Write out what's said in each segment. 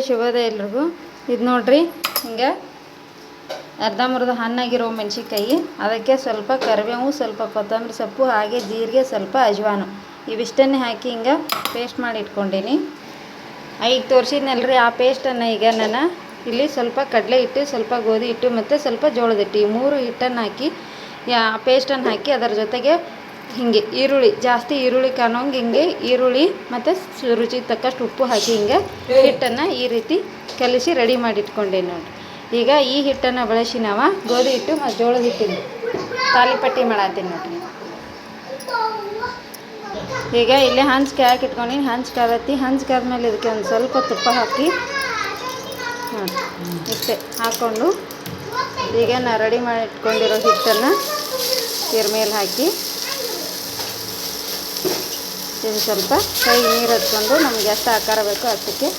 ಶುಭೋದಯ ಎಲ್ರಿಗೂ. ಇದು ನೋಡ್ರಿ, ಹಿಂಗೆ ಅರ್ಧಂಬರ್ಧ ಹಣ್ಣಾಗಿರೋ ಮೆಣಸಿನ್ಕಾಯಿ, ಅದಕ್ಕೆ ಸ್ವಲ್ಪ ಕರಿಬೇವು, ಸ್ವಲ್ಪ ಕೊತ್ತಂಬರಿ ಸೊಪ್ಪು, ಹಾಗೆ ಜೀರಿಗೆ, ಸ್ವಲ್ಪ ಅಜ್ವಾನು ಇವಿಷ್ಟನ್ನೇ ಹಾಕಿ ಹಿಂಗೆ ಪೇಸ್ಟ್ ಮಾಡಿ ಇಟ್ಕೊಂಡೀನಿ. ಈಗ ತೋರಿಸಿದ್ನಲ್ರಿ ಆ ಪೇಸ್ಟನ್ನು ಈಗ ನಾನು ಇಲ್ಲಿ ಸ್ವಲ್ಪ ಕಡಲೆ ಹಿಟ್ಟು, ಸ್ವಲ್ಪ ಗೋಧಿ ಹಿಟ್ಟು ಮತ್ತು ಸ್ವಲ್ಪ ಜೋಳದ ಹಿಟ್ಟು, ಈ 3 ಹಿಟ್ಟನ್ನು ಹಾಕಿ ಪೇಸ್ಟನ್ನು ಹಾಕಿ ಅದರ ಜೊತೆಗೆ ಹಿಂಗೆ ಈರುಳ್ಳಿ, ಜಾಸ್ತಿ ಈರುಳ್ಳಿ ಕಾಣೋಂಗೆ ಹಿಂಗೆ ಈರುಳ್ಳಿ ಮತ್ತು ರುಚಿಗೆ ತಕ್ಕಷ್ಟು ಉಪ್ಪು ಹಾಕಿ ಹಿಂಗೆ ಹಿಟ್ಟನ್ನು ಈ ರೀತಿ ಕಲಿಸಿ ರೆಡಿ ಮಾಡಿ ಇಟ್ಕೊಂಡೇನಿ ನೋಡಿ. ಈಗ ಈ ಹಿಟ್ಟನ್ನು ಬಳಸಿ ನಾವು ಗೋಧಿ ಹಿಟ್ಟು ಮತ್ತು ಜೋಳದ ಹಿಟ್ಟಿಂದು ತಾಲಿಪಟ್ಟಿ ಮಾಡತ್ತೀನಿ ನೋಡಿರಿ. ಈಗ ಇಲ್ಲಿ ಹಂಚಿಕೆ ಹಾಕಿ ಇಟ್ಕೊಂಡಿನಿ. ಹಂಚಿಕೆ ಆದತ್ತಿ, ಹಂಚಿಕೆ ಆದಮೇಲೆ ಇದಕ್ಕೆ ಒಂದು ಸ್ವಲ್ಪ ತುಪ್ಪ ಹಾಕಿ ನೋಡಿ ಇಷ್ಟೇ ಹಾಕ್ಕೊಂಡು ಈಗ ನಾನು ರೆಡಿ ಮಾಡಿ ಇಟ್ಕೊಂಡಿರೋ ಹಿಟ್ಟನ್ನು ಇದ್ರ ಮೇಲೆ ಹಾಕಿ ಇದು ಸ್ವಲ್ಪ ಕೈ ನೀರು ಹಚ್ಕೊಂಡು ನಮ್ಗೆ ಎಷ್ಟು ಆಕಾರ ಬೇಕೋ ಅಷ್ಟಕ್ಕೆ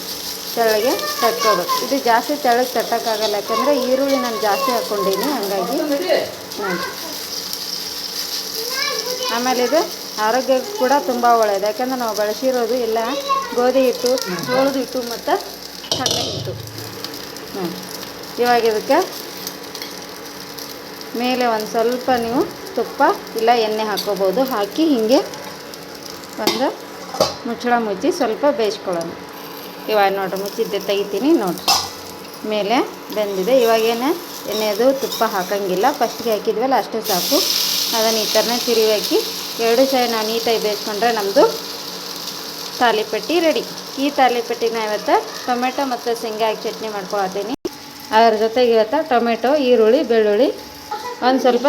ತೆಳ್ಳಗೆ ತಟ್ಕೋಬೇಕು. ಇದು ಜಾಸ್ತಿ ತೆಳ್ಳಗೆ ತಟ್ಟೋಕ್ಕಾಗಲ್ಲ, ಯಾಕಂದರೆ ಈರುಳ್ಳಿ ನಾನು ಜಾಸ್ತಿ ಹಾಕ್ಕೊಂಡೀನಿ, ಹಾಗಾಗಿ ನೋಡಿ. ಆಮೇಲೆ ಇದು ಆರೋಗ್ಯಕ್ಕೆ ಕೂಡ ತುಂಬ ಒಳ್ಳೆಯದು, ಯಾಕಂದರೆ ನಾವು ಬಳಸಿರೋದು ಎಲ್ಲ ಗೋಧಿ ಹಿಟ್ಟು, ಜೋಳದ ಹಿಟ್ಟು ಮತ್ತು ಕಡಲೆ ಹಿಟ್ಟು. ಇವಾಗ ಇದಕ್ಕೆ ಮೇಲೆ ಒಂದು ಸ್ವಲ್ಪ ನೀವು ತುಪ್ಪ ಇಲ್ಲ ಎಣ್ಣೆ ಹಾಕ್ಕೋಬೋದು. ಹಾಕಿ ಹೀಗೆ ಒಂದು ಮುಚ್ಚಳ ಮುಚ್ಚಿ ಸ್ವಲ್ಪ ಬೇಯಿಸ್ಕೊಳ್ಳೋಣ. ಇವಾಗ ನೋಡಿರಿ, ಮುಚ್ಚಿದ್ದೆ ತೆಗಿತೀನಿ ನೋಡಿರಿ, ಮೇಲೆ ಬೆಂದಿದೆ. ಇವಾಗೇನು ಎಣ್ಣೆದು ತುಪ್ಪ ಹಾಕೋಂಗಿಲ್ಲ, ಫಸ್ಟ್ಗೆ ಹಾಕಿದ್ವಲ್ಲ ಅಷ್ಟೇ ಸಾಕು. ಅದನ್ನು ಈ ಥರನೇ ತಿರುವಿ ಹಾಕಿ 2 ಸೈಡ್ ನಾವು ನೀಟಾಗಿ ಬೇಯಿಸ್ಕೊಂಡ್ರೆ ನಮ್ಮದು ತಾಲಿಪಟ್ಟಿ ರೆಡಿ. ಈ ತಾಲಿಪಟ್ಟಿನ ಇವತ್ತು ಟೊಮೆಟೊ ಮತ್ತು ಶೇಂಗಾ ಹಾಕಿ ಚಟ್ನಿ ಮಾಡ್ಕೊಳತ್ತೀನಿ. ಅದರ ಜೊತೆಗೆ ಇವತ್ತು ಟೊಮೆಟೊ, ಈರುಳ್ಳಿ, ಬೆಳ್ಳುಳ್ಳಿ, ಒಂದು ಸ್ವಲ್ಪ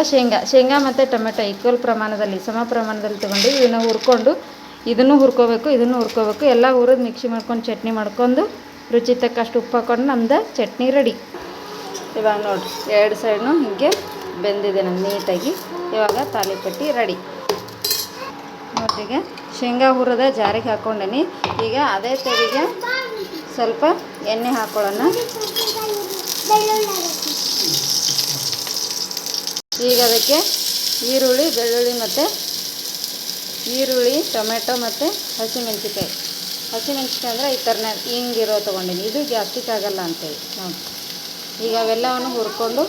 ಶೇಂಗಾ ಮತ್ತು ಟೊಮೆಟೊ ಈಕ್ವಲ್ ಪ್ರಮಾಣದಲ್ಲಿ, ಸಮ ಪ್ರಮಾಣದಲ್ಲಿ ತೊಗೊಂಡು ಇವನ್ನ ಹುರ್ಕೊಂಡು ಇದನ್ನು ಹುರ್ಕೋಬೇಕು, ಇದನ್ನು ಹುರ್ಕೋಬೇಕು, ಎಲ್ಲ ಹುರಿದು ಮಿಕ್ಸಿ ಮಾಡ್ಕೊಂಡು ಚಟ್ನಿ ಮಾಡ್ಕೊಂಡು ರುಚಿ ತಕ್ಕಷ್ಟು ಉಪ್ಪು ಹಾಕ್ಕೊಂಡು ನಮ್ದು ಚಟ್ನಿ ರೆಡಿ. ಇವಾಗ ನೋಡಿರಿ 2 ಸೈಡ್ನು ಹೀಗೆ ಬೆಂದಿದೆ ನಮ್ಮ ನೀಟಾಗಿ. ಇವಾಗ ತಾಲಿಪಟ್ಟಿ ರೆಡಿ ನೋಡ್ರಿ. ಈಗ ಶೇಂಗಾ ಹುರಿದ ಜಾರಿಗೆ ಹಾಕ್ಕೊಂಡೀನಿ. ಈಗ ಅದೇ ತೆರಿಗೆ ಸ್ವಲ್ಪ ಎಣ್ಣೆ ಹಾಕ್ಕೊಳ್ಳೋಣ. ಈಗ ಅದಕ್ಕೆ ಈರುಳ್ಳಿ, ಬೆಳ್ಳುಳ್ಳಿ ಮತ್ತು ಈರುಳ್ಳಿ, ಟೊಮೆಟೊ ಮತ್ತು ಹಸಿಮೆಣ್ಸಿಕಾಯಿ ಅಂದರೆ ಈ ಥರನೇ ಹಿಂಗಿರೋ ತೊಗೊಂಡಿನಿ, ಇದು ಗ್ಯಾಸ್ಟ್ರಿಕ್ ಆಗೋಲ್ಲ ಅಂತೇಳಿ ನೋಡಿ. ಈಗ ಅವೆಲ್ಲವನ್ನು ಹುರ್ಕೊಂಡು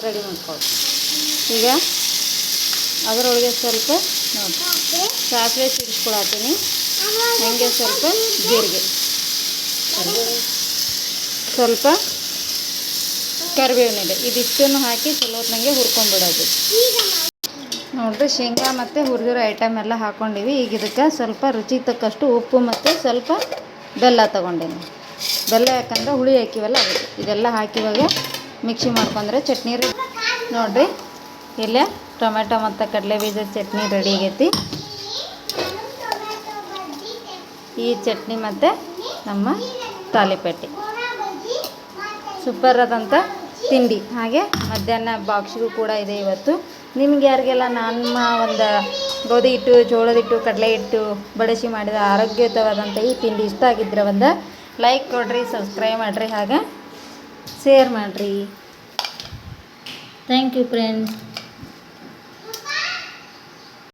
ರೆಡಿ ಮಾಡ್ಕೊಳ್ಳಿ. ಈಗ ಅದರೊಳಗೆ ಸ್ವಲ್ಪ ನೋಡಿ ಸಾಸಿವೆ ಸಿಡಿಸ್ಕೊಳತ್ತೀನಿ, ಹಾಗೆ ಸ್ವಲ್ಪ ಜೀರಿಗೆ, ಸ್ವಲ್ಪ ಕರಿಬೇವಿನಿದೆ, ಇದಿಷ್ಟನ್ನು ಹಾಕಿ ಚಲೋ ಹೊತ್ತಿನಂಗೆ ಹುರ್ಕೊಂಡ್ಬಿಡೋದು ನೋಡಿರಿ. ಶೇಂಗಾ ಮತ್ತು ಹುರಿದಿರೋ ಐಟಮ್ ಎಲ್ಲ ಹಾಕ್ಕೊಂಡಿವಿ. ಈಗ ಇದಕ್ಕೆ ಸ್ವಲ್ಪ ರುಚಿಗೆ ತಕ್ಕಷ್ಟು ಉಪ್ಪು ಮತ್ತು ಸ್ವಲ್ಪ ಬೆಲ್ಲ ತೊಗೊಂಡೀನಿ. ಬೆಲ್ಲ ಯಾಕಂದ್ರೆ ಹುಳಿ ಹಾಕಿವಲ್ಲ ಅದಕ್ಕೆ. ಇದೆಲ್ಲ ಹಾಕಿವಾಗ ಮಿಕ್ಸಿ ಮಾಡ್ಕೊಂಡ್ರೆ ಚಟ್ನಿ ರೆಡಿ ನೋಡಿರಿ. ಇಲ್ಲೇ ಟೊಮೆಟೊ ಮತ್ತು ಕಡಲೆ ಬೀಜದ ಚಟ್ನಿ ರೆಡಿ ಆಗೈತಿ. ಈ ಚಟ್ನಿ ಮತ್ತು ನಮ್ಮ ತಾಲಿಪಟ್ಟಿ ಸೂಪರ್ ಆದಂಥ ತಿಂಡಿ. ಹಾಗೆ ಮಧ್ಯಾಹ್ನ ಬಾಕ್ಸಿಗೂ ಕೂಡ ಇದೆ ಇವತ್ತು. ನಿಮ್ಗೆ ಯಾರಿಗೆಲ್ಲ ನಮ್ಮ ಒಂದು ಗೋಧಿ ಹಿಟ್ಟು, ಜೋಳದ ಹಿಟ್ಟು, ಕಡಲೆ ಹಿಟ್ಟು ಬಳಸಿ ಮಾಡಿದ ಆರೋಗ್ಯಯುತವಾದಂಥ ಈ ತಿಂಡಿ ಇಷ್ಟ ಆಗಿದ್ದರೆ ಒಂದು ಲೈಕ್ ಕೊಡಿರಿ, ಸಬ್ಸ್ಕ್ರೈಬ್ ಮಾಡಿರಿ, ಹಾಗೆ ಶೇರ್ ಮಾಡಿರಿ. Thank you friends.